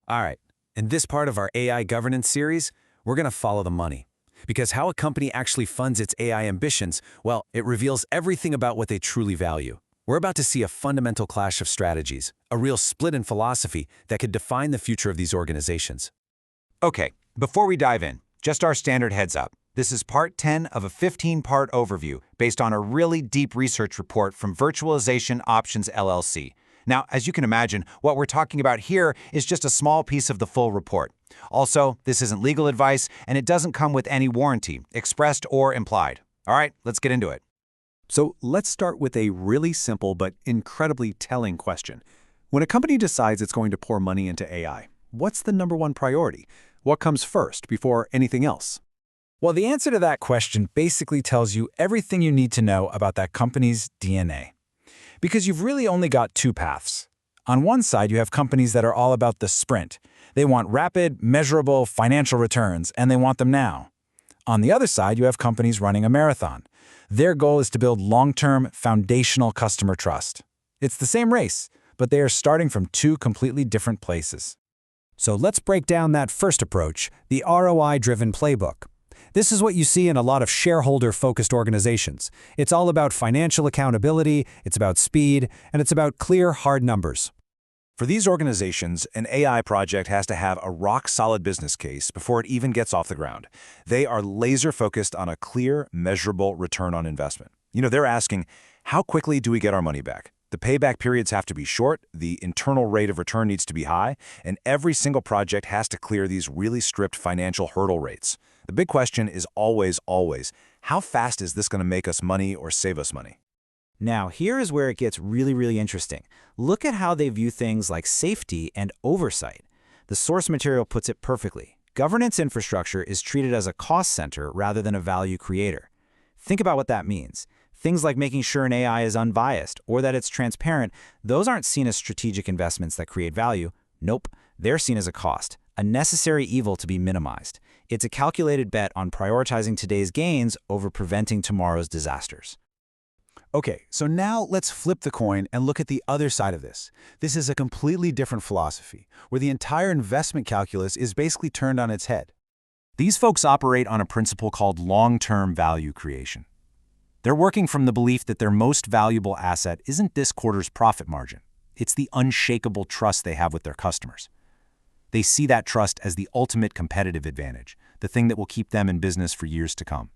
All right, in this part of our AI governance series, we're going to follow the money. Because how a company actually funds its AI ambitions, well, it reveals everything about what they truly value. We're about to see a fundamental clash of strategies, a real split in philosophy that could define the future of these organizations. Okay, before we dive in, just our standard heads up. This is part 10 of a 15-part overview based on a really deep research report from Virtualization Options LLC. Now, as you can imagine, what we're talking about here is just a small piece of the full report. Also, this isn't legal advice, and it doesn't come with any warranty, expressed or implied. All right, let's get into it. So let's start with a really simple but incredibly telling question. When a company decides it's going to pour money into AI, what's the number one priority? What comes first before anything else? Well, the answer to that question basically tells you everything you need to know about that company's DNA. Because you've really only got two paths. On one side, you have companies that are all about the sprint. They want rapid, measurable financial returns, and they want them now. On the other side, you have companies running a marathon. Their goal is to build long-term, foundational customer trust. It's the same race, but they are starting from two completely different places. So let's break down that first approach, the ROI-driven playbook. This is what you see in a lot of shareholder-focused organizations. It's all about financial accountability, it's about speed, and it's about clear, hard numbers. For these organizations, an AI project has to have a rock-solid business case before it even gets off the ground. They are laser-focused on a clear, measurable return on investment. They're asking, how quickly do we get our money back? The payback periods have to be short, the internal rate of return needs to be high, and every single project has to clear these really strict financial hurdle rates. The big question is always, how fast is this going to make us money or save us money? Now, here is where it gets really interesting. Look at how they view things like safety and oversight. The source material puts it perfectly. Governance infrastructure is treated as a cost center rather than a value creator. Think about what that means. Things like making sure an AI is unbiased or that it's transparent, those aren't seen as strategic investments that create value. Nope, they're seen as a cost, a necessary evil to be minimized. It's a calculated bet on prioritizing today's gains over preventing tomorrow's disasters. Okay, so now let's flip the coin and look at the other side of this. This is a completely different philosophy, where the entire investment calculus is basically turned on its head. These folks operate on a principle called long-term value creation. They're working from the belief that their most valuable asset isn't this quarter's profit margin. It's the unshakable trust they have with their customers. They see that trust as the ultimate competitive advantage, the thing that will keep them in business for years to come.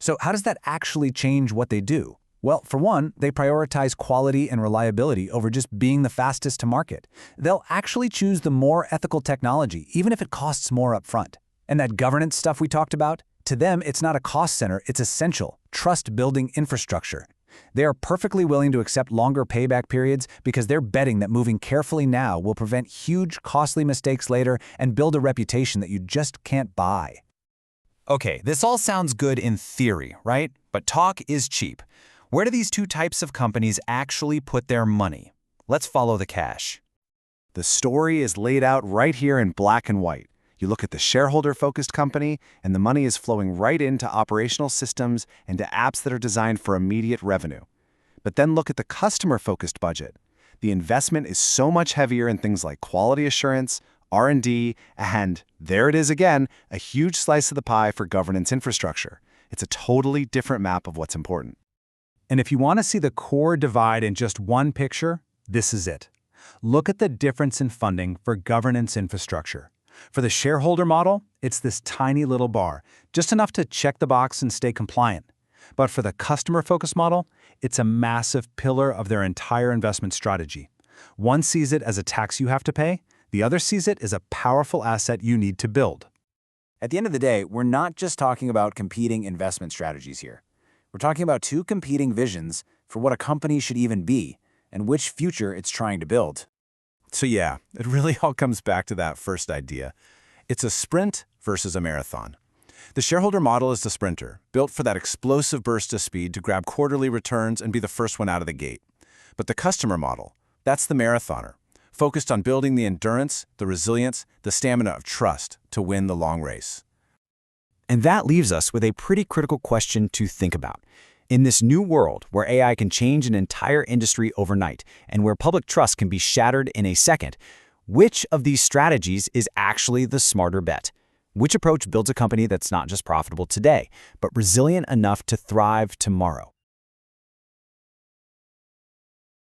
So how does that actually change what they do? Well, for one, they prioritize quality and reliability over just being the fastest to market. They'll actually choose the more ethical technology, even if it costs more upfront. And that governance stuff we talked about, to them, it's not a cost center, it's essential, trust-building infrastructure. They are perfectly willing to accept longer payback periods because they're betting that moving carefully now will prevent huge, costly mistakes later and build a reputation that you just can't buy. Okay, this all sounds good in theory, right? But talk is cheap. Where do these two types of companies actually put their money? Let's follow the cash. The story is laid out right here in black and white. You look at the shareholder-focused company, and the money is flowing right into operational systems and to apps that are designed for immediate revenue. But then look at the customer-focused budget. The investment is so much heavier in things like quality assurance, R&D, and, there it is again, a huge slice of the pie for governance infrastructure. It's a totally different map of what's important. And if you want to see the core divide in just one picture, this is it. Look at the difference in funding for governance infrastructure. For the shareholder model, it's this tiny little bar, just enough to check the box and stay compliant. But for the customer-focused model, it's a massive pillar of their entire investment strategy. One sees it as a tax you have to pay, the other sees it as a powerful asset you need to build. At the end of the day, we're not just talking about competing investment strategies here. We're talking about two competing visions for what a company should even be and which future it's trying to build. So yeah, it really all comes back to that first idea. It's a sprint versus a marathon. The shareholder model is the sprinter, built for that explosive burst of speed to grab quarterly returns and be the first one out of the gate. But the customer model, that's the marathoner, focused on building the endurance, the resilience, the stamina of trust to win the long race. And that leaves us with a pretty critical question to think about. In this new world where AI can change an entire industry overnight and where public trust can be shattered in a second, Which of these strategies is actually the smarter bet? Which approach builds a company that's not just profitable today, but resilient enough to thrive tomorrow?